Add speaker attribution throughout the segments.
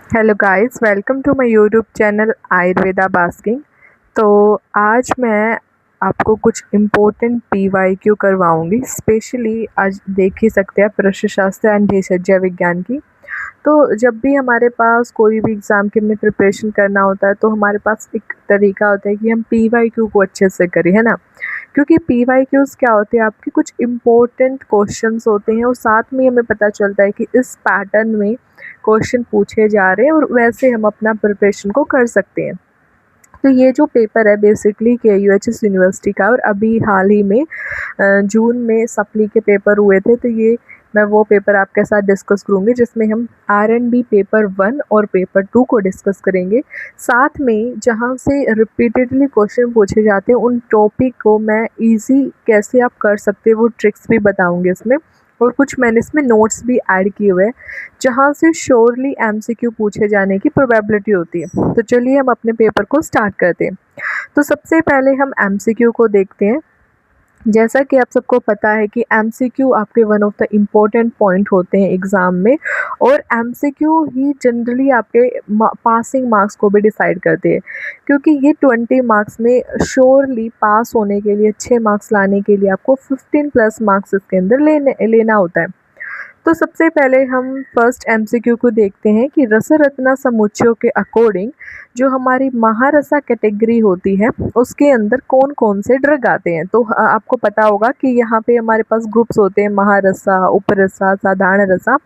Speaker 1: Hello guys, welcome to my YouTube channel Ayurveda basking. तो आज मैं आपको कुछ इम्पोर्टेंट पीवाईक्यू करवाऊंगी। स्पेशली आज देख ही सकते हैं प्रश्नशास्त्र एंड भेषजया विज्ञान की। तो जब भी हमारे पास कोई भी एग्ज़ाम की हमने प्रिपरेशन करना होता है तो हमारे पास एक तरीका होता है कि हम पीवाईक्यू को अच्छे से करें, है ना। क्योंकि पीवाईक्यूज़ क्या होते हैं, आपके कुछ इम्पोर्टेंट क्वेश्चंस होते हैं और साथ में हमें पता चलता है कि इस पैटर्न में क्वेश्चन पूछे जा रहे हैं और वैसे हम अपना प्रिपरेशन को कर सकते हैं। तो ये जो पेपर है बेसिकली KUHS यूनिवर्सिटी का, और अभी हाल ही में जून में सप्ली के पेपर हुए थे। तो ये मैं वो पेपर आपके साथ डिस्कस करूँगी जिसमें हम RNB पेपर 1 और पेपर 2 को डिस्कस करेंगे। साथ में जहाँ से रिपीटेडली क्वेश्चन पूछे जाते हैं उन टॉपिक को मैं ईज़ी कैसे आप कर सकते हैं वो ट्रिक्स भी बताऊँगी इसमें, और कुछ मैंने इसमें नोट्स भी ऐड किए हुए हैं जहाँ से श्योरली MCQ पूछे जाने की प्रोबेबिलिटी होती है। तो चलिए हम अपने पेपर को स्टार्ट करते हैं। तो सबसे पहले हम MCQ को देखते हैं। जैसा कि आप सबको पता है कि MCQ आपके one of the important point होते हैं एग्ज़ाम में, और MCQ ही जनरली आपके पासिंग मार्क्स को भी डिसाइड करते हैं, क्योंकि ये 20 मार्क्स में श्योरली पास होने के लिए, अच्छे मार्क्स लाने के लिए आपको 15 प्लस मार्क्स इसके अंदर लेना होता है। तो सबसे पहले हम फर्स्ट MCQ को देखते हैं कि रसरत्ना समुच्चयों के अकॉर्डिंग जो हमारी महारसा कैटेगरी होती है उसके अंदर कौन कौन से ड्रग आते हैं। तो आपको पता होगा कि यहाँ पे हमारे पास ग्रुप्स होते हैं, महारसा, उपरसा, साधारण रसा।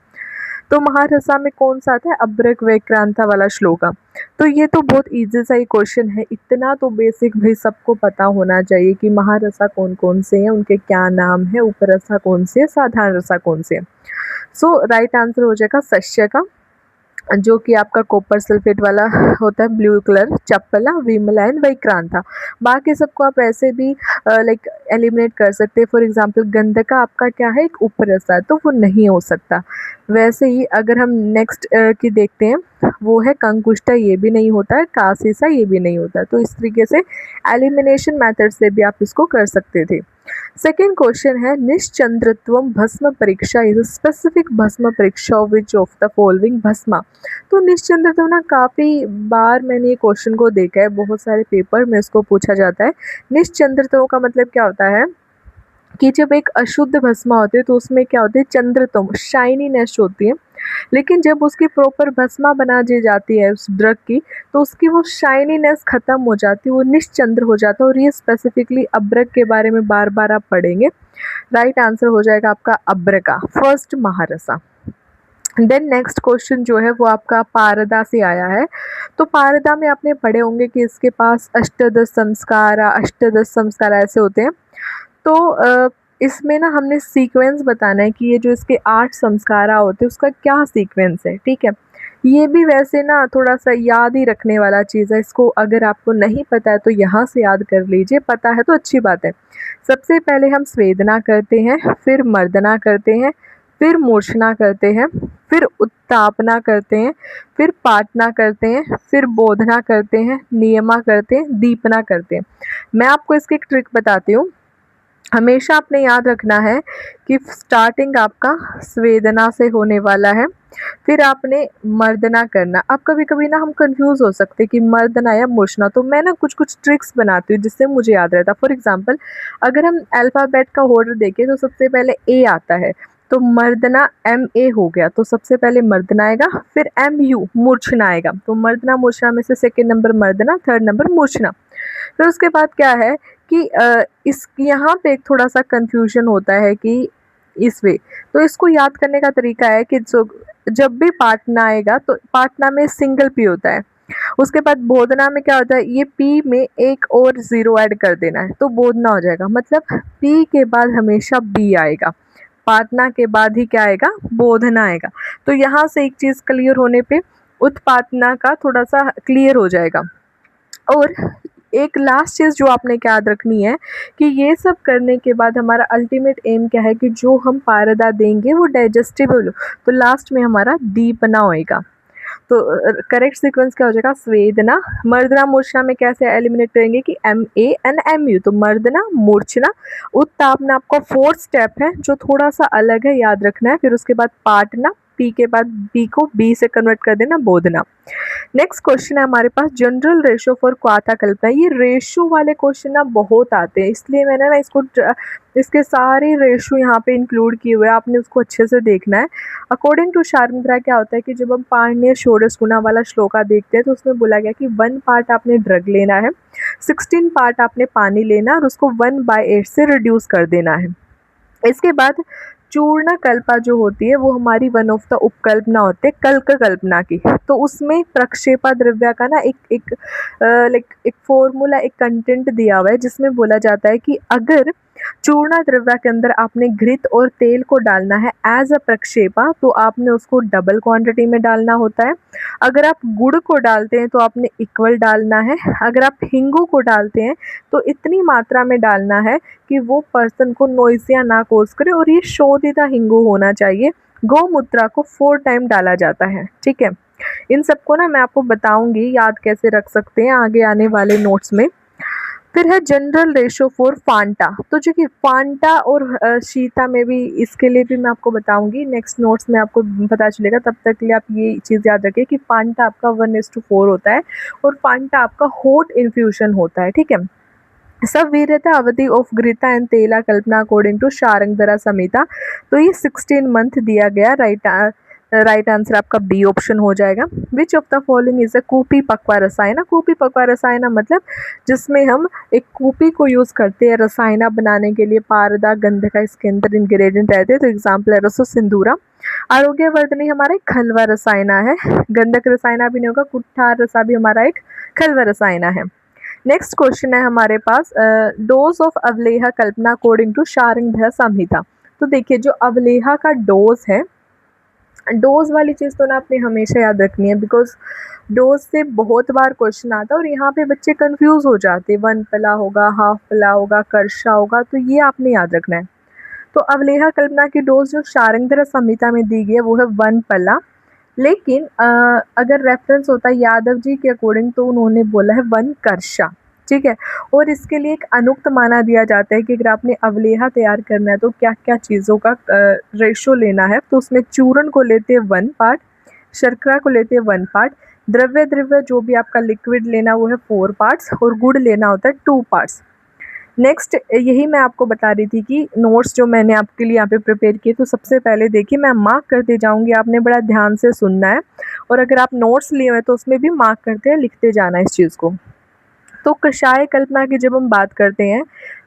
Speaker 1: तो महारसा में कौन सा आता है, अब्रक विक्रांता वाला श्लोका। तो ये तो बहुत इजी सा ही क्वेश्चन है, इतना तो बेसिक भाई सबको पता होना चाहिए कि महारसा कौन कौन से हैं, उनके क्या नाम है, उपरसा कौन से है, साधारण रसा कौन से है। सो राइट आंसर हो जाएगा शस्य का, जो कि आपका कॉपर सल्फेट वाला होता है, ब्लू कलर, चप्पला, विमला एंड विक्रांता। बाकी सबको आप ऐसे भी लाइक एलिमिनेट कर सकते हैं। फॉर एग्जांपल गंधका आपका क्या है, एक उपरसा है, तो वो नहीं हो सकता। वैसे ही अगर हम नेक्स्ट की देखते हैं, वो है कंकुष्टा, ये भी नहीं होता है, कासीसा ये भी नहीं होता है। तो इस तरीके से एलिमिनेशन मेथड से भी आप इसको कर सकते थे। सेकेंड क्वेश्चन है, निश्चंद्रत्वम भस्म परीक्षा इज स्पेसिफिक भस्म परीक्षा विच ऑफ द फॉलोइंग भस्मा। तो निश्चंद्रत्व ना काफ़ी बार मैंने ये क्वेश्चन को देखा है, बहुत सारे पेपर में इसको पूछा जाता है। निश्चंद्रत्व का मतलब क्या होता है कि जब एक अशुद्ध भस्मा होती है तो उसमें क्या होती है, चंद्रतम, शाइनीनेस होती है। लेकिन जब उसकी प्रॉपर भस्मा बना दी जाती है उस ड्रग की, तो उसकी वो शाइनीनेस ख़त्म हो जाती है, वो निश्चंद्र हो जाता है। और ये स्पेसिफिकली अब्रक के बारे में बार बार आप पढ़ेंगे। राइट आंसर हो जाएगा आपका अब्रका, फर्स्ट महारसा। देन नेक्स्ट क्वेश्चन जो है वो आपका पारदा से आया है। तो पारदा में आपने पढ़े होंगे कि इसके पास अष्टदश संस्कार ऐसे होते हैं। तो इसमें ना हमने सीक्वेंस बताना है कि ये जो इसके 8 संस्कार होते हैं उसका क्या सीक्वेंस है, ठीक है। ये भी वैसे ना थोड़ा सा याद ही रखने वाला चीज़ है, इसको अगर आपको नहीं पता है तो यहाँ से याद कर लीजिए, पता है तो अच्छी बात है। सबसे पहले हम स्वेदना करते हैं, फिर मर्दना करते हैं, फिर मूर्छना करते हैं, फिर उत्तापना करते हैं, फिर पाटना करते हैं, फिर बोधना करते हैं, नियमा करते हैं, दीपना करते हैं। मैं आपको इसकी एक ट्रिक बताती हूँ। हमेशा आपने याद रखना है कि स्टार्टिंग आपका स्वेदना से होने वाला है, फिर आपने मर्दना करना। अब कभी कभी ना हम कंफ्यूज हो सकते हैं कि मर्दना या मूर्छना, तो मैं ना कुछ कुछ ट्रिक्स बनाती हूँ जिससे मुझे याद रहता। फॉर एग्जांपल अगर हम अल्फ़ाबेट का ऑर्डर देखें तो सबसे पहले ए आता है, तो मर्दना MA हो गया, तो सबसे पहले मर्दना आएगा, फिर MU मूर्छना आएगा। तो मर्दना मूर्छना में से सेकेंड नंबर मर्दना, थर्ड नंबर मूर्छना। फिर उसके बाद क्या है कि इस यहाँ पे एक थोड़ा सा कंफ्यूजन होता है कि इस वे, तो इसको याद करने का तरीका है कि जो जब भी पाटना आएगा तो पाटना में सिंगल पी होता है। उसके बाद बोधना में क्या होता है, ये पी में एक और ज़ीरो ऐड कर देना है तो बोधना हो जाएगा। मतलब पी के बाद हमेशा बी आएगा, पाटना के बाद ही क्या आएगा, बोधना आएगा। तो यहाँ से एक चीज़ क्लियर होने पे उत्पादना का थोड़ा सा क्लियर हो जाएगा। और एक लास्ट चीज़ जो आपने क्या याद रखनी है कि ये सब करने के बाद हमारा अल्टीमेट एम क्या है कि जो हम पारदा देंगे वो डाइजेस्टिबल हो, तो लास्ट में हमारा दीपना होएगा। तो करेक्ट सीक्वेंस क्या हो जाएगा, स्वेदना, मर्दना मूर्छना में कैसे एलिमिनेट करेंगे कि MA एंड MU, तो मर्दना मूर्छना। उत्तापना आपका फोर्थ स्टेप है जो थोड़ा सा अलग है, याद रखना है। फिर उसके बाद पाटना, पी के बाद बी को बी से कन्वर्ट कर देना बोधना। नेक्स्ट क्वेश्चन है हमारे पास जनरल रेशो फॉर क्वाथा कल्पना। ये रेशो वाले क्वेश्चन ना बहुत आते हैं, इसलिए मैंने ना इसके सारे रेशो यहाँ पे इंक्लूड किए हुए हैं, आपने उसको अच्छे से देखना है। अकॉर्डिंग टू शार्ंगधरा क्या होता है कि जब हम पाणिनीय षोडश गुना वाला श्लोका देखते हैं तो उसमें बोला गया कि 1 पार्ट आपने ड्रग लेना है, 16 पार्ट आपने पानी लेना और उसको 1/8 से रिड्यूस कर देना है। इसके बाद चूर्ण कल्पा जो होती है वो हमारी वन ऑफ द उपकल्पना होते हैं कल्क कल्पना की। तो उसमें प्रक्षेपा द्रव्य का ना एक फॉर्मूला, एक कंटेंट दिया हुआ है जिसमें बोला जाता है कि अगर चूर्ण द्रव्य के अंदर आपने घृत और तेल को डालना है एज अ प्रक्षेपा तो आपने उसको डबल क्वांटिटी में डालना होता है। अगर आप गुड़ को डालते हैं तो आपने इक्वल डालना है। अगर आप हिंगू को डालते हैं तो इतनी मात्रा में डालना है कि वो पर्सन को नोइसिया ना कोस करे, और ये शोधित हिंगू होना चाहिए। गौमूत्रा को 4 टाइम डाला जाता है। ठीक है, इन सबको ना मैं आपको बताऊंगी याद कैसे रख सकते हैं आगे आने वाले नोट्स में। फिर है जनरल रेशो फॉर फांटा। तो जो कि फांटा और शीता में भी, इसके लिए भी मैं आपको बताऊंगी नेक्स्ट नोट्स में, आपको पता चलेगा। तब तक के लिए आप ये चीज़ याद रखिए कि फांटा आपका 1:4 होता है और फांटा आपका हॉट इन्फ्यूजन होता है। ठीक है, सवीर्यता अवधि ऑफ घृता एंड तेला कल्पना अकॉर्डिंग टू शार्ंगधरा संहिता। तो ये 16 मंथ दिया गया। राइट आंसर आपका बी ऑप्शन हो जाएगा। Which of the following is a कूपी पक्वा रसायन। कूपी पक्वा रसायन मतलब जिसमें हम एक कूपी को यूज़ करते हैं रसायना बनाने के लिए, पारदा गंध का इसके अंदर इंग्रेडिएंट रहते हैं। तो एग्जाम्पल है रसो सिंदूरा। आरोग्यवर्धनी हमारा एक खलवा रसायना है। गंधक रसायना भी नहीं होगा, कुठार रसा भी हमारा एक खलवा रसायना है। नेक्स्ट क्वेश्चन है हमारे पास dose of avaleha kalpana according to Sharngadhara Samhita. तो देखिए जो अवलेहा का डोज है, डोज वाली चीज़ तो ना आपने हमेशा याद रखनी है, बिकॉज डोज से बहुत बार क्वेश्चन आता है और यहाँ पे बच्चे कंफ्यूज हो जाते हैं। 1 पला होगा, हाफ पला होगा, करशा होगा, तो ये आपने याद रखना है। तो अवलेहा कल्पना की डोज जो शार्ंगधरा संहिता में दी गई है वो है 1 पला। लेकिन अगर रेफरेंस होता है यादव जी के अकॉर्डिंग तो उन्होंने बोला है 1 करशा। ठीक है, और इसके लिए एक अनुक्त माना दिया जाता है कि अगर आपने अवलेहा तैयार करना है तो क्या क्या चीज़ों का रेशो लेना है। तो उसमें चूर्ण को लेते हैं 1 पार्ट, शर्करा को लेते हैं 1 पार्ट, द्रव्य जो भी आपका लिक्विड लेना वो है 4 पार्ट्स, और गुड़ लेना होता है 2 पार्ट्स। नेक्स्ट यही मैं आपको बता रही थी कि नोट्स जो मैंने आपके लिए यहाँ पे प्रिपेयर किए, तो सबसे पहले देखिए मैं मार्क करते जाऊँगी, आपने बड़ा ध्यान से सुनना है, और अगर आप नोट्स लिए हुए तो उसमें भी मार्क करते हैं, लिखते जाना है इस चीज़ को। तो कषाय कल्पना की जब हम बात करते हैं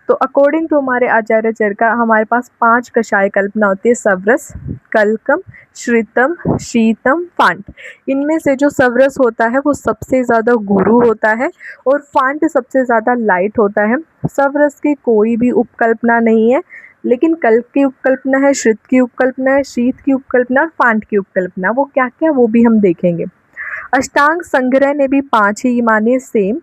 Speaker 1: तो अकॉर्डिंग टू हमारे आचार्य चरका हमारे पास 5 कषाय कल्पना होती है। सवरस, कलकम, श्रितम, शीतम, फांट। इनमें से जो सवरस होता है वो सबसे ज़्यादा गुरु होता है और फांट सबसे ज़्यादा लाइट होता है। सवरस की कोई भी उपकल्पना नहीं है, लेकिन कल्क की उपकल्पना है, श्रित की उपकल्पना है, शीत की उपकल्पना और फांट की उपकल्पना। वो क्या क्या वो भी हम देखेंगे। अष्टांग संग्रह ने भी 5 ही माने सेम।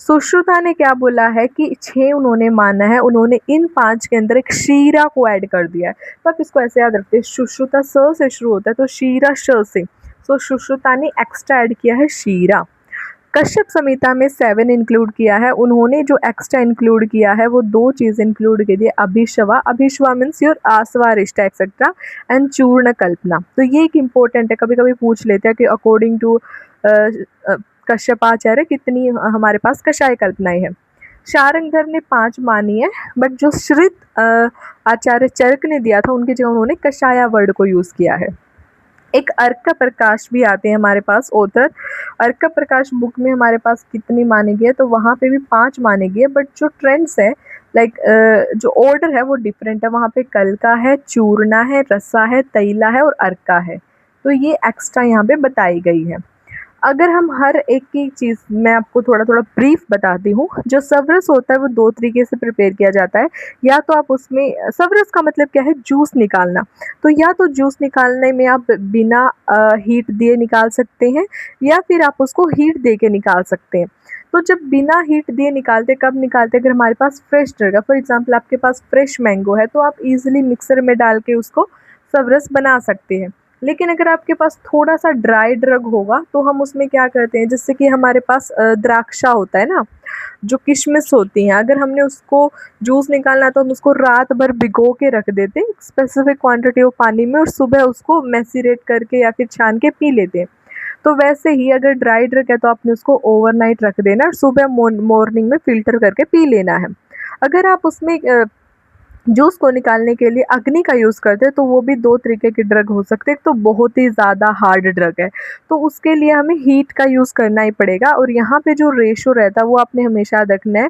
Speaker 1: सुश्रुता ने क्या बोला है कि 6 उन्होंने माना है, उन्होंने इन 5 के अंदर एक शीरा को ऐड कर दिया है। तो आप इसको ऐसे याद रखते हैं, सुश्रुता स से शुरू होता है तो शीरा श से, तो सुश्रुता ने एक्स्ट्रा ऐड किया है शीरा। कश्यप संहिता में 7 इंक्लूड किया है, उन्होंने जो एक्स्ट्रा इंक्लूड किया है वो 2 चीज़ इंक्लूड की थी, अभिशवा, अभिशवा मीन्स योर आस्वारिष्टा एक्सेट्रा, एंड चूर्ण कल्पना। तो ये एक इम्पोर्टेंट है, कभी कभी पूछ लेते हैं कि अकॉर्डिंग टू कश्यपाचार्य कितनी हमारे पास कषाय कल्पनाएं हैं। शार्ंगधर ने 5 मानी है, बट जो श्रित आचार्य चरक ने दिया था उनकी जगह उन्होंने कषाया वर्ड को यूज़ किया है। एक अर्क प्रकाश भी आते हैं हमारे पास ऑथर। अर्क प्रकाश बुक में हमारे पास कितनी मानी गई है, तो वहाँ पे भी 5 मानी गई है, बट जो ट्रेंड्स है जो ऑर्डर है वो डिफरेंट है। वहाँ पे कलका है, चूर्णा है, रसा है, तैला है और अर्का है। तो ये एक्स्ट्रा यहाँ पे बताई गई है। अगर हम हर एक की चीज़ मैं आपको थोड़ा थोड़ा ब्रीफ बताती हूँ। जो सवरस होता है वो 2 तरीके से प्रिपेयर किया जाता है। या तो आप उसमें, सवरस का मतलब क्या है, जूस निकालना। तो या तो जूस निकालने में आप बिना हीट दिए निकाल सकते हैं, या फिर आप उसको हीट दे के निकाल सकते हैं। तो जब बिना हीट दिए निकालते, कब निकालते, अगर हमारे पास फ्रेश ड्रग है, फॉर एग्जाम्पल आपके पास फ्रेश मैंगो है, तो आप ईजिली मिक्सर में डाल के उसको सवरस बना सकते हैं। लेकिन अगर आपके पास थोड़ा सा ड्राई ड्रग होगा तो हम उसमें क्या करते हैं, जिससे कि हमारे पास द्राक्षा होता है ना, जो किशमिश होती हैं, अगर हमने उसको जूस निकालना है तो हम उसको रात भर भिगो के रख देते हैं स्पेसिफिक क्वांटिटी ऑफ पानी में, और सुबह उसको मैसीरेट करके या फिर छान के पी लेते हैं। तो वैसे ही अगर ड्राई ड्रग है तो आपने उसको ओवरनाइट रख देना और सुबह मॉर्निंग में फ़िल्टर करके पी लेना है। अगर आप उसमें जूस को निकालने के लिए अग्नि का यूज़ करते हैं तो वो भी 2 तरीके के ड्रग हो सकते हैं। एक तो बहुत ही ज़्यादा हार्ड ड्रग है, तो उसके लिए हमें हीट का यूज़ करना ही पड़ेगा, और यहाँ पे जो रेशो रहता है वो आपने हमेशा याद रखना है।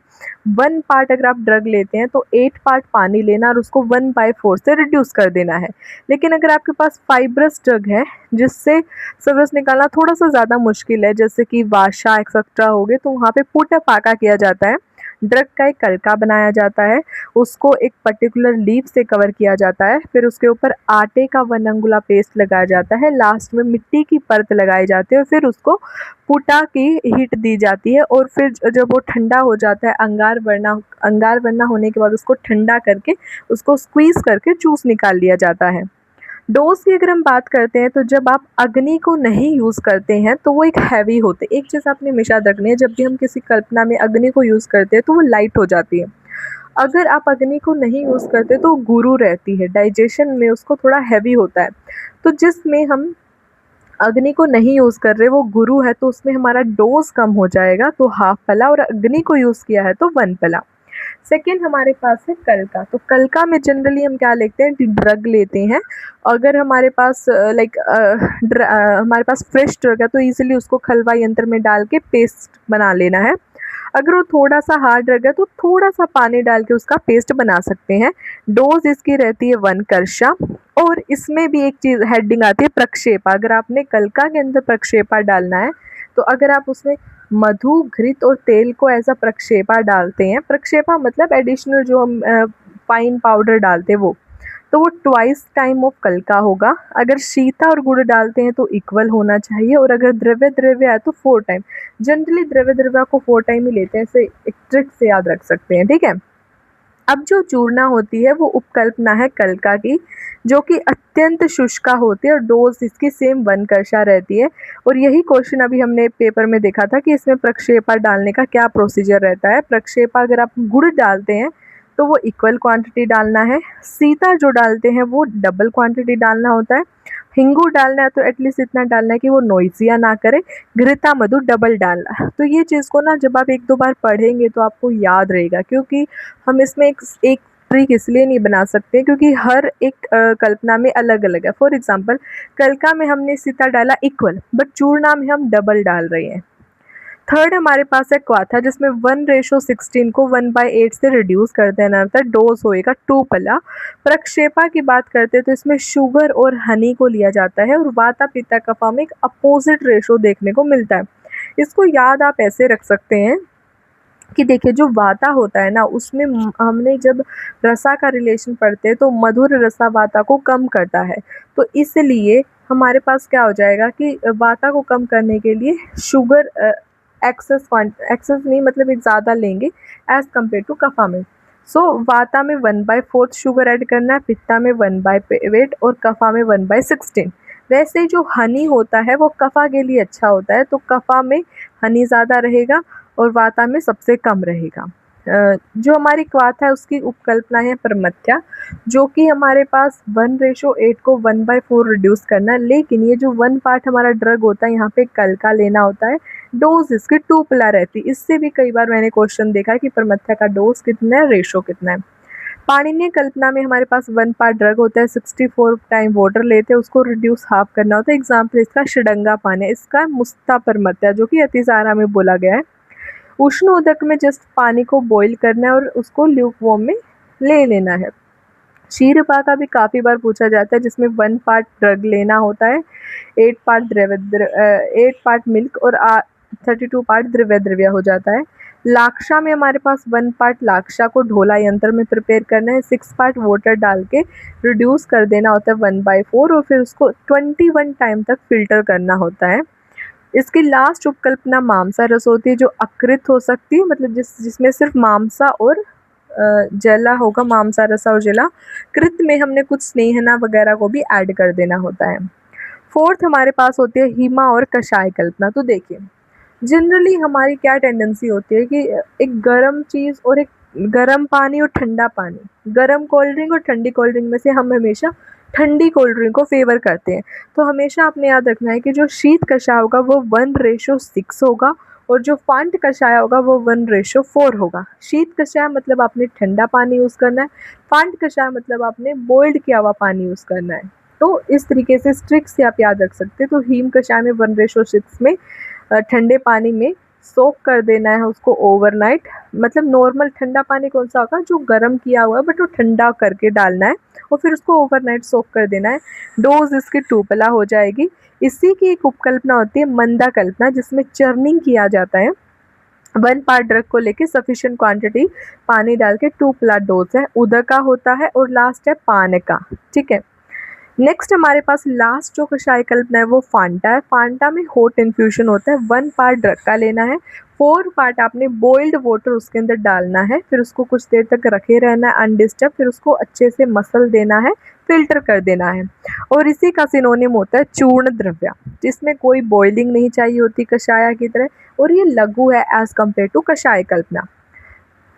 Speaker 1: 1 पार्ट अगर आप ड्रग लेते हैं तो 8 पार्ट पानी लेना और उसको 1/4 से रिड्यूस कर देना है। लेकिन अगर आपके पास फाइब्रस ड्रग है जिससे सब्ज़ निकालना थोड़ा-सा ज़्यादा मुश्किल है, जैसे कि वाशा एक्सेट्रा हो गए, तो वहाँ पे पुट पाका किया जाता है। ड्रग का एक कलका बनाया जाता है, उसको एक पर्टिकुलर लीफ से कवर किया जाता है, फिर उसके ऊपर आटे का 1 अंगुला पेस्ट लगाया जाता है, लास्ट में मिट्टी की परत लगाई जाती है और फिर उसको पुटा की हीट दी जाती है, और फिर जब वो ठंडा हो जाता है अंगार बनना होने के बाद उसको ठंडा करके उसको स्क्वीज़ करके जूस निकाल लिया जाता है। डोज़ की अगर हम बात करते हैं तो जब आप अग्नि को नहीं यूज़ करते हैं तो वो एक हैवी होते हैं। एक चीज़ आपने हमेशा याद रखनी है, जब भी हम किसी कल्पना में अग्नि को यूज़ करते हैं तो वो लाइट हो जाती है। अगर आप अग्नि को नहीं यूज़ करते तो गुरु रहती है, डाइजेशन में उसको थोड़ा हैवी होता है। तो जिसमें हम अग्नि को नहीं यूज़ कर रहे वो गुरु है, तो उसमें हमारा डोज़ कम हो जाएगा, तो हाफ पला, और अग्नि को यूज़ किया है तो 1 पला। सेकेंड हमारे पास है कलका। तो कलका में जनरली हम क्या लेते हैं, ड्रग लेते हैं। अगर हमारे पास हमारे पास फ्रेश ड्रग है तो ईज़िली उसको खलवा यंत्र में डाल के पेस्ट बना लेना है। अगर वो थोड़ा-सा हार्ड ड्रग है तो थोड़ा-सा पानी डाल के उसका पेस्ट बना सकते हैं। डोज़ इसकी रहती है 1 करशा, और इसमें भी एक चीज़ हेडिंग आती है प्रक्षेपा। अगर आपने कलका के अंदर प्रक्षेपा डालना है तो अगर आप उसमें मधु, घृत और तेल को ऐसा प्रक्षेपा डालते हैं, प्रक्षेपा मतलब एडिशनल जो हम फाइन पाउडर डालते हैं वो, तो वो ट्वाइस टाइम ऑफ कलका होगा। अगर शीता और गुड़ डालते हैं तो इक्वल होना चाहिए, और अगर द्रव्य है तो 4 टाइम। जनरली द्रव्य को 4 टाइम ही लेते हैं, ऐसे एक ट्रिक से याद रख सकते हैं, ठीक है। अब जो चूर्णा होती है वो उपकल्पना है कलका की, जो कि अत्यंत शुष्का होती है, और डोज इसकी सेम 1 करशा रहती है। और यही क्वेश्चन अभी हमने पेपर में देखा था कि इसमें प्रक्षेपा डालने का क्या प्रोसीजर रहता है। प्रक्षेपा अगर आप गुड़ डालते हैं तो वो इक्वल क्वांटिटी डालना है, सीता जो डालते हैं वो डबल क्वांटिटी डालना होता है, हिंगू डालना है तो एटलीस्ट इतना डालना है कि वो नोइसिया ना करे, घृता मधु डबल डालना है। तो ये चीज़ को ना जब आप 1-2 बार पढ़ेंगे तो आपको याद रहेगा, क्योंकि हम इसमें एक ट्रिक इसलिए नहीं बना सकते क्योंकि हर एक कल्पना में अलग-अलग है। फॉर एग्ज़ाम्पल कलका में हमने सीता डाला इक्वल, बट चूर्णा में हम डबल डाल रहे हैं। थर्ड हमारे पास है क्वाथा, जिसमें 1:16 को 1/8 से रिड्यूस कर देना अर्थात डोज होएगा 2 पला। प्रक्षेपा की बात करते हैं तो इसमें शुगर और हनी को लिया जाता है, और वाता पित्ता कफा में एक अपोजिट रेशो देखने को मिलता है। इसको याद आप ऐसे रख सकते हैं कि देखिए जो वाता होता है ना उसमें हमने जब रसा का रिलेशन पढ़ते हैं तो मधुर रसा वाता को कम करता है, तो इसलिए हमारे पास क्या हो जाएगा कि वाता को कम करने के लिए शुगर एक्सेस नहीं मतलब एक ज़्यादा लेंगे एज़ कम्पेयर टू कफा में। सो वाता में 1/4 शुगर ऐड करना है, पित्ता में 1/8 और कफा में 1/16। वैसे जो हनी होता है वो कफा के लिए अच्छा होता है, तो कफा में हनी ज़्यादा रहेगा और वाता में सबसे कम रहेगा। जो हमारी क्वाथ है उसकी उपकल्पना है परमथ्या, जो कि हमारे पास 1:8 को 1/4 रिड्यूस करना है, लेकिन ये जो 1 पार्ट हमारा ड्रग होता है यहाँ पे कलका लेना होता है, डोज इसकी 2 पला रहती है। इससे भी कई बार मैंने क्वेश्चन देखा है कि परमथ्या का डोज कितना है, रेशो कितना है। पाणिनीय कल्पना में हमारे पास 1 पार्ट ड्रग होता है, 64 टाइम वाटर लेते हैं, उसको रिड्यूस हाफ करना होता है। एग्जाम्पल इसका षडंगा पान है, इसका मुस्ता परमथ्या जो कि अतिसारा में बोला गया है। उष्ण उदक में जस्ट पानी को बॉईल करना है और उसको ल्यूक वार्म में ले लेना है। क्षीरपा का भी काफ़ी बार पूछा जाता है, जिसमें 1 पार्ट ड्रग लेना होता है, 8 पार्ट मिल्क और 32 पार्ट द्रव्य हो जाता है। लाक्षा में हमारे पास 1 पार्ट लाक्षा को ढोला यंत्र में प्रिपेयर करना है, 6 पार्ट वाटर डाल के रिड्यूस कर देना होता है 1/4, और फिर उसको 21 टाइम तक फिल्टर करना होता है। इसकी लास्ट उपकल्पना मामसा रस होती है, जो अकृत हो सकती है, मतलब जिसमें सिर्फ मामसा और जला होगा, मामसा रसा और जला। कृत में हमने कुछ स्नेहना वगैरह को भी ऐड कर देना होता है। फोर्थ हमारे पास होती है हिमा और कषाय कल्पना। तो देखिए जनरली हमारी क्या टेंडेंसी होती है कि एक गर्म चीज़ और एक गर्म पानी और ठंडा पानी, गर्म कोल्ड ड्रिंक और ठंडी कोल्ड ड्रिंक में से हम हमेशा ठंडी कोल्ड ड्रिंक को फेवर करते हैं। तो हमेशा आपने याद रखना है कि जो शीत कषाय होगा वो 1:6 होगा और जो फांट कषाय होगा वो 1:4 होगा। शीत कषाय मतलब आपने ठंडा पानी यूज़ करना है, फांट कषाय मतलब आपने बॉइल्ड किया हुआ पानी यूज़ करना है। तो इस तरीके से ट्रिक से आप याद रख सकते हैं। तो हीम कषाय में 1:6 में ठंडे पानी में सोक कर देना है उसको ओवरनाइट। मतलब नॉर्मल ठंडा पानी कौन सा होगा, जो गर्म किया हुआ है बट वो ठंडा करके डालना है और फिर उसको ओवरनाइट सोक कर देना है। डोज इसकी टूपला हो जाएगी। इसी की एक उपकल्पना होती है मंदा कल्पना, जिसमें चर्निंग किया जाता है। 1 पार्ट ड्रग को लेके सफिशिएंट क्वांटिटी पानी डाल के टूपला डोज है, उदका होता है और लास्ट है पानका। ठीक है। नेक्स्ट हमारे पास लास्ट जो कषाय कल्पना है वो फांटा है। फांटा में हॉट इन्फ्यूजन होता है। 1 पार्ट ड्रग का लेना है, 4 पार्ट आपने बॉइल्ड वाटर उसके अंदर डालना है, फिर उसको कुछ देर तक रखे रहना है अनडिस्टर्ब, फिर उसको अच्छे से मसल देना है, फिल्टर कर देना है। और इसी का सिनोनिम होता है चूर्ण द्रव्य, जिसमें कोई बॉइलिंग नहीं चाहिए होती कषाय की तरह, और ये लघु है एज कम्पेयर टू कषाय कल्पना।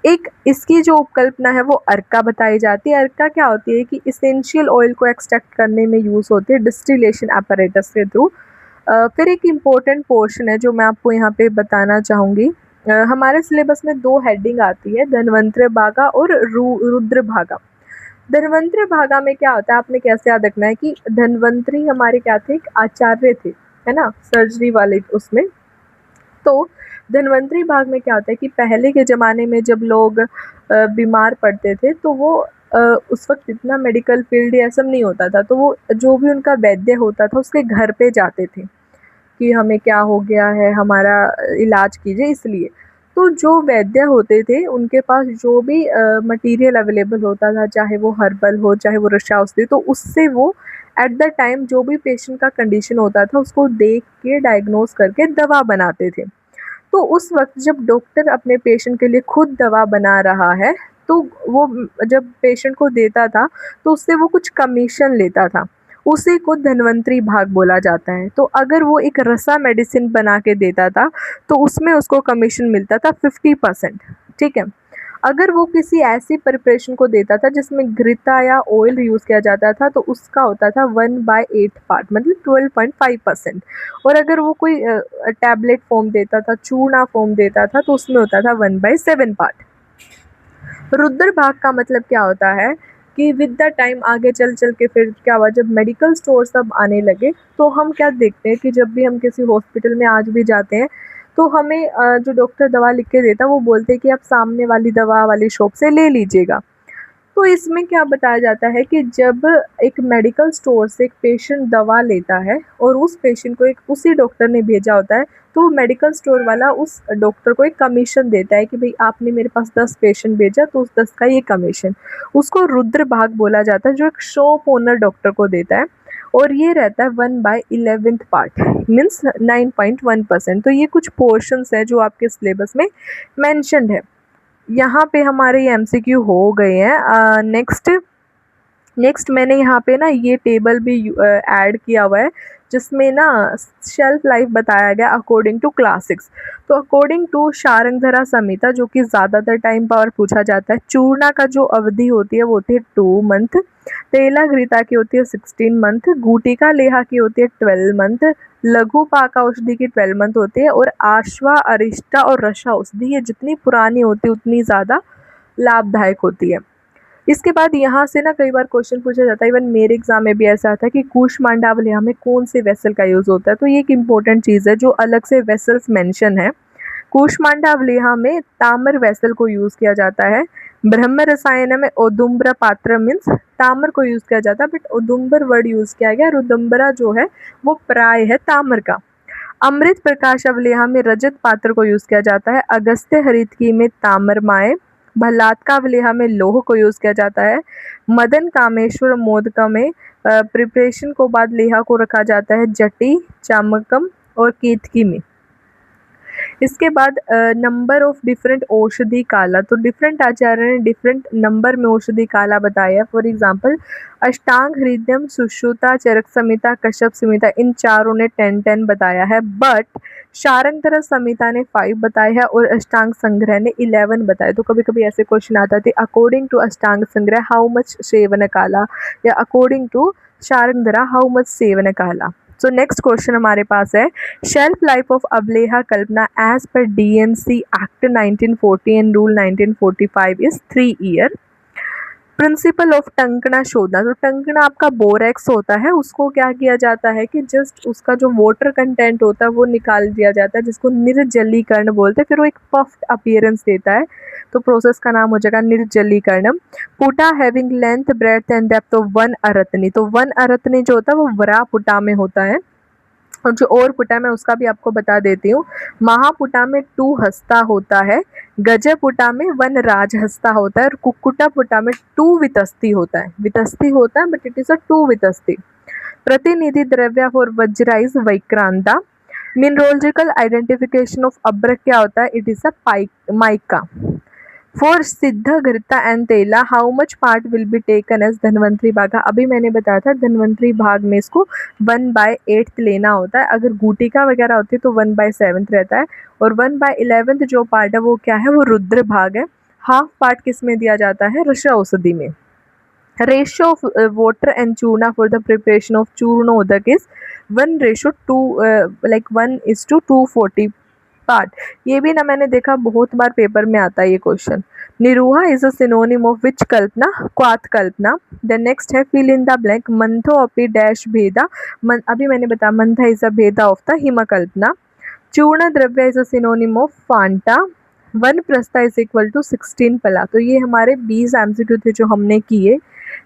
Speaker 1: एक इसकी जो उपकल्पना है वो अर्का बताई जाती है। अर्का क्या होती है कि इसेंशियल ऑयल को एक्सट्रैक्ट करने में यूज़ होती है डिस्टिलेशन apparatus के थ्रू। फिर एक इम्पोर्टेंट पोर्शन है जो मैं आपको यहाँ पे बताना चाहूँगी। हमारे सिलेबस में 2 हेडिंग आती है, धन्वंतरि भागा और रुद्र भागा। धन्वंतरि भागा में क्या होता है, आपने कैसे याद रखना है कि धन्वंतरि हमारे क्या थे, एक आचार्य थे, है ना, सर्जरी वाले उसमें। तो धन्वंतरि भाग में क्या होता है कि पहले के ज़माने में जब लोग बीमार पड़ते थे तो वो उस वक्त इतना मेडिकल फील्ड या सब नहीं होता था, तो वो जो भी उनका वैद्य होता था उसके घर पे जाते थे कि हमें क्या हो गया है, हमारा इलाज कीजिए। इसलिए तो जो वैद्य होते थे उनके पास जो भी मटेरियल अवेलेबल होता था, चाहे वो हर्बल हो चाहे वो रक्षा औषधि, तो उससे वो एट द टाइम जो भी पेशेंट का कंडीशन होता था उसको देख के डायग्नोस करके दवा बनाते थे। तो उस वक्त जब डॉक्टर अपने पेशेंट के लिए खुद दवा बना रहा है तो वो जब पेशेंट को देता था तो उससे वो कुछ कमीशन लेता था, उसी को धन्वंतरि भाग बोला जाता है। तो अगर वो एक रसा मेडिसिन बना के देता था तो उसमें उसको कमीशन मिलता था 50%। ठीक है। अगर वो किसी ऐसी प्रिपरेशन को देता था जिसमें घृता या ऑयल यूज़ किया जाता था तो उसका होता था 1/8 पार्ट, मतलब 12.5%। और अगर वो कोई टैबलेट फॉर्म देता था, चूर्णा फॉर्म देता था, तो उसमें होता था 1/7 पार्ट। रुद्र भाग का मतलब क्या होता है कि विद द टाइम आगे चल चल के फिर क्या हुआ, जब मेडिकल स्टोर सब आने लगे तो हम क्या देखते हैं कि जब भी हम किसी हॉस्पिटल में आज भी जाते हैं तो हमें जो डॉक्टर दवा लिख के देता है वो बोलते हैं कि आप सामने वाली दवा वाली शॉप से ले लीजिएगा। तो इसमें क्या बताया जाता है कि जब एक मेडिकल स्टोर से एक पेशेंट दवा लेता है और उस पेशेंट को एक उसी डॉक्टर ने भेजा होता है, तो मेडिकल स्टोर वाला उस डॉक्टर को एक कमीशन देता है कि भाई आपने मेरे पास 10 पेशेंट भेजा तो उस 10 का ये कमीशन, उसको रुद्र भाग बोला जाता है, जो एक शॉप ओनर डॉक्टर को देता है। और ये रहता है 1/11 पार्ट, मीन्स 9.1%। तो ये कुछ पोर्शंस हैं जो आपके सिलेबस में मैंशनड है। यहाँ पे हमारे ये एमसीक्यू हो गए हैं। नेक्स्ट मैंने यहाँ पे ना ये टेबल भी ऐड किया हुआ है जिसमें ना शेल्फ लाइफ बताया गया अकॉर्डिंग टू क्लासिक्स। तो अकॉर्डिंग टू शारंगधरा संहिता, जो कि ज़्यादातर टाइम पर पूछा जाता है, चूर्णा का जो अवधि होती है वो होती है 2 मंथ, तेला घृता की होती है 16 मंथ, गुटिका लेहा की होती है 12 मंथ, लघु पाका औषधि की 12 मंथ होती है, और आश्वा अरिष्टा और रसा औषधि ये जितनी पुरानी होती है उतनी ज़्यादा लाभदायक होती है। इसके बाद यहाँ से ना कई बार क्वेश्चन पूछा जाता है, इवन मेरे एग्जाम में भी ऐसा आता है कि कूष्मांडावल्य में कौन से वेसल का यूज़ होता है। तो ये एक इम्पोर्टेंट चीज़ है जो अलग से वेसल्स मेंशन है। कूष्मांडावल्य में ताम्र वेसल को यूज़ किया जाता है। ब्रह्म रसायन में औदुम्बर पात्र मीन्स ताम्र को यूज़ किया जाता है, बट औदुम्बर वर्ड यूज़ किया गया। रुदुम्बरा जो है वो प्राय है ताम्र का। अमृत प्रकाश अवलेहा में रजत पात्र को यूज़ किया जाता है। अगस्त्य हरितकी में ताम्रमाय। भल्लातकावलेहा में लोह को यूज़ किया जाता है। मदन कामेश्वर मोदका में प्रिपरेशन को बाद लेहा को रखा जाता है। जटी, चामकम और केतकी में। इसके बाद नंबर ऑफ डिफरेंट औषधि काला, तो डिफरेंट आचार्य ने डिफरेंट नंबर में औषधि काला बताया। फॉर एग्जांपल अष्टांग हृदयम, सुश्रुता, चरक संहिता, कश्यप संहिता, इन चारों ने 10-10 बताया है, बट शारंगधर संहिता ने 5 बताया है और अष्टांग संग्रह ने 11 बताया। तो कभी कभी ऐसे क्वेश्चन आता थे, अकॉर्डिंग टू अष्टांग संग्रह हाउ मच सेवन काला, या according to Sharangdhara how much sevan kala. So next question हमारे पास है, shelf life of avaleha kalpana as per DNC act 1940 and rule 1945 is 3 year. Principle of tankana shodhana, तो टंकना आपका बोरेक्स होता है, उसको क्या किया जाता है कि जस्ट उसका जो वाटर कंटेंट होता है वो निकाल दिया जाता है, जिसको निर्जलीकरण बोलते हैं, फिर वो एक पफ्ड अपीयरेंस देता है, तो प्रोसेस का नाम हो जाएगा निर्जलीकरणम। Puta having length breadth and depth of 1 aratni, तो 1 अरत्नी जो होता है वो वरा पुटा में होता है, और जो और पुटा में उसका भी आपको बता देती हूँ। महापुटा में 2 हस्ता होता है, गज पुटा में 1 राज हस्ता होता है, और कुक्कुटा पुटा में 2 वितस्ती होता है। वितस्ती होता है बट इट इज अ 2 वितस्ती। प्रतिनिधि द्रव्य फॉर वज्राइज वैक्रांता। मिनरोलॉजिकल आइडेंटिफिकेशन ऑफ अब्रक क्या होता है, it is a mica. For सिद्ध घृता एंड तेला how much part will be taken as Dhanvantari भागा, अभी मैंने बताया था धनवंतरी भाग में इसको 1/8 लेना होता है, अगर गुटिका वगैरह होती है तो 1/7 रहता है, और 1/11 जो पार्ट है वो क्या है, वो रुद्र भाग है। हाफ पार्ट किस में दिया जाता है, रस औषधि में। Ratio of water and churna for the preparation of churnodaka is 1:240 part. ये भी ना मैंने देखा बहुत बार पेपर में आता है ये question. Niruha is a synonym of which kalpana, kwatha kalpana. Then next है फिल इन द ब्लैंक, मंथो अपी डैश भेदा, अभी मैंने बताया मंथा इज अ भेदा of the him kalpana. Churna dravya is a synonym of phanta. 1 prastha is equal to 16 pala. तो ये हमारे 20 MCQ थे जो हमने किए।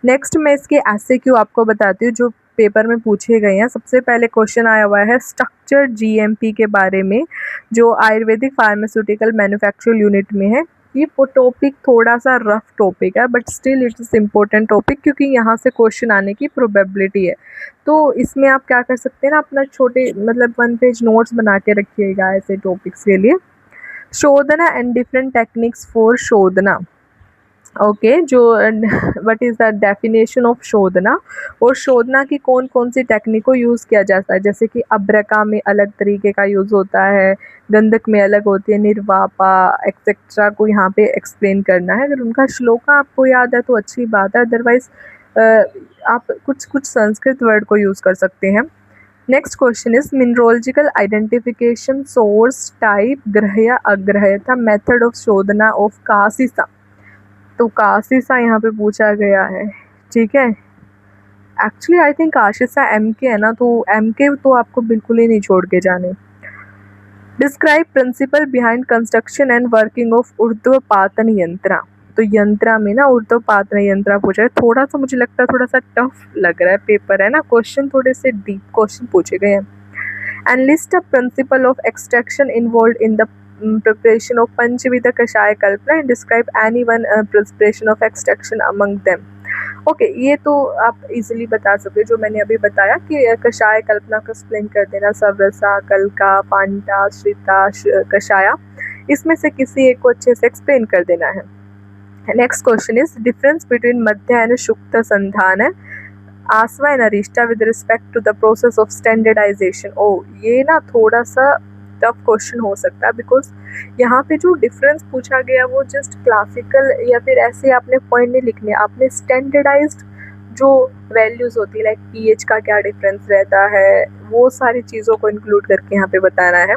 Speaker 1: नेक्स्ट मैं इसके SAQ आपको बताती हूँ जो पेपर में पूछे गए हैं। सबसे पहले क्वेश्चन आया हुआ है स्ट्रक्चर GMP के बारे में, जो आयुर्वेदिक फार्मास्यूटिकल मैन्युफैक्चर यूनिट में है। ये टॉपिक थोड़ा सा रफ टॉपिक है but still it is important topic, क्योंकि यहाँ से क्वेश्चन आने की प्रोबेबिलिटी है। तो इसमें आप क्या कर सकते हैं ना, अपना छोटे मतलब 1 पेज नोट्स बना के रखिएगा ऐसे टॉपिक्स के लिए। Shodhana and different techniques for shodhana, okay जो what is the definition of shodhana, और शोधना की कौन कौन सी टेक्निक को यूज़ किया जाता है, जैसे कि अब्रका में अलग तरीके का यूज़ होता है, गंधक में अलग होती है, निर्वापा एक्सेट्रा को यहाँ पे एक्सप्लेन करना है। अगर उनका श्लोका आपको याद है तो अच्छी बात है, अदरवाइज आप कुछ संस्कृत वर्ड को यूज़ कर सकते हैं। Next question is mineralogical identification, source, type, grahya agrahyata, method of shodhana of kasisa. तो कासिसा यहाँ पे पूछा गया है, ठीक है। Actually I think kashisa MK है ना, तो MK तो आपको बिल्कुल ही नहीं छोड़ के जाने। Describe principle behind construction and working of urdhvapatana yantra. तो यंत्रा में ना ऊर्ध्वपातन यंत्रा पूछा है, थोड़ा सा मुझे लगता है थोड़ा सा टफ लग रहा है पेपर है ना, क्वेश्चन थोड़े से डीप क्वेश्चन पूछे गए हैं। And list a principle of extraction involve in the preparation of पंचविध कषाय कल्पना and describe any one preparation of extraction among them। Okay ये तो आप इजीली बता सकते हो, जो मैंने अभी बताया कि कषाय कल्पना को एक्सप्लेन कर देना, सवरसा, कलका, पांटा, श्रिता, कषाया, इसमें से किसी एक को अच्छे से एक्सप्लेन कर देना है। Next question is difference between madhya and shukta sandhana, asava and arishta with respect to the process of standardization. ओ ये ना थोड़ा सा टफ क्वेश्चन हो सकता है, बिकॉज यहाँ पे जो डिफरेंस पूछा गया वो जस्ट क्लासिकल या फिर ऐसे आपने पॉइंट नहीं लिखने, आपने स्टैंडर्डाइज्ड जो वैल्यूज़ होती है लाइक pH का क्या डिफरेंस रहता है, वो सारी चीज़ों को इंक्लूड करके यहाँ पे बताना है।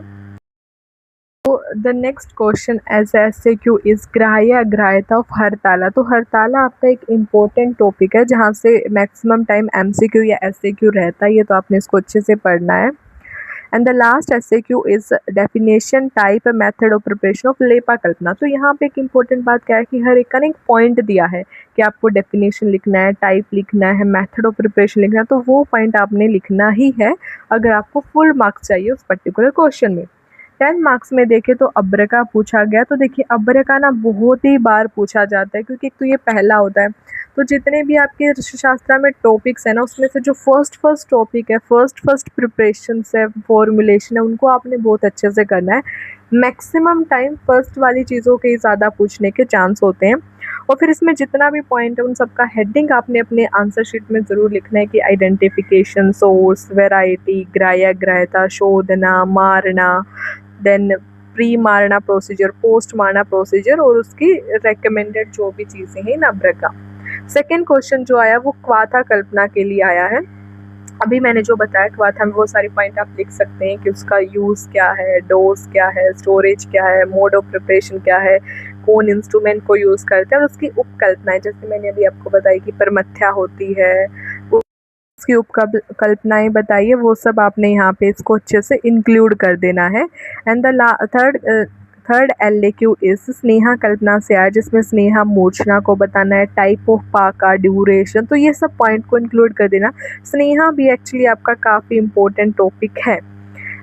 Speaker 1: तो the next question as SAQ is ग्राह्य अग्राह्यता ऑफ हरताला। तो हरताला आपका एक इम्पोर्टेंट टॉपिक है जहाँ से मैक्सिमम टाइम MCQ या SAQ रहता है, ये तो आपने इसको अच्छे से पढ़ना है। And the last SAQ is definition, type, method of preparation of lepa kalpana. तो यहाँ पे एक इम्पोर्टेंट बात क्या है कि हर एक का एक पॉइंट दिया है कि आपको डेफिनेशन लिखना है, टाइप लिखना है, मेथड ऑफ प्रिपरेशन लिखना है, तो वो पॉइंट आपने लिखना ही है अगर आपको फुल मार्क्स चाहिए उस पर्टिकुलर क्वेश्चन में। 10 मार्क्स में देखें तो अब्रका पूछा गया, तो देखिए अब्रका ना बहुत ही बार पूछा जाता है, क्योंकि एक तो ये पहला होता है, तो जितने भी आपके अर्थशास्त्र में टॉपिक्स हैं ना, उसमें से जो फर्स्ट टॉपिक है, फर्स्ट प्रिपरेशंस है, फॉर्मुलेशन है, उनको आपने बहुत अच्छे से करना है। मैक्सिमम टाइम फर्स्ट वाली चीज़ों के ही ज़्यादा पूछने के चांस होते हैं। और फिर इसमें जितना भी पॉइंट है उन सबका हेडिंग आपने अपने आंसर शीट में ज़रूर लिखना है कि आइडेंटिफिकेशन, सोर्स, वैरायटी, ग्राह्य ग्राह्यता, शोधना, मारना, देन प्री मारना प्रोसीजर, पोस्ट मारना प्रोसीजर और उसकी रेकमेंडेड जो भी चीज़ें हैं नब्र का। सेकेंड क्वेश्चन जो आया वो क्वाथा कल्पना के लिए आया है। अभी मैंने जो बताया क्वाथा में वो सारी पॉइंट आप लिख सकते हैं कि उसका यूज़ क्या है, डोज क्या है, स्टोरेज क्या है, मोड ऑफ प्रिपरेशन क्या है, कौन इंस्ट्रूमेंट को यूज़ करते हैं और उसकी उपकल्पनाएं, जैसे मैंने अभी आपको बताई कि परमथ्या होती है, उसकी उपकल्पनाएं बताइए, वो सब आपने यहाँ पे इसको अच्छे से इंक्लूड कर देना है। And the third LAQ is sneha kalpana से आया, जिसमें स्नेहा मूर्छना को बताना है, टाइप ऑफ पाका, ड्यूरेशन, तो ये सब पॉइंट को इंक्लूड कर देना। स्नेहा भी एक्चुअली आपका काफ़ी इम्पोर्टेंट टॉपिक है।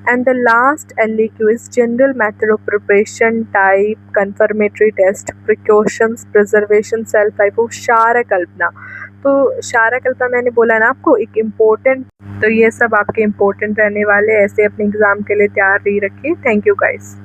Speaker 1: And the last LAQ is general method of preparation, type, confirmatory test, precautions, preservation, self type of क्षार कल्पना। तो क्षार कल्पना मैंने बोला ना आपको एक इम्पोर्टेंट, तो ये सब आपके इम्पोर्टेंट रहने वाले, ऐसे अपने एग्ज़ाम के लिए तैयार रही रखिए। Thank you guys.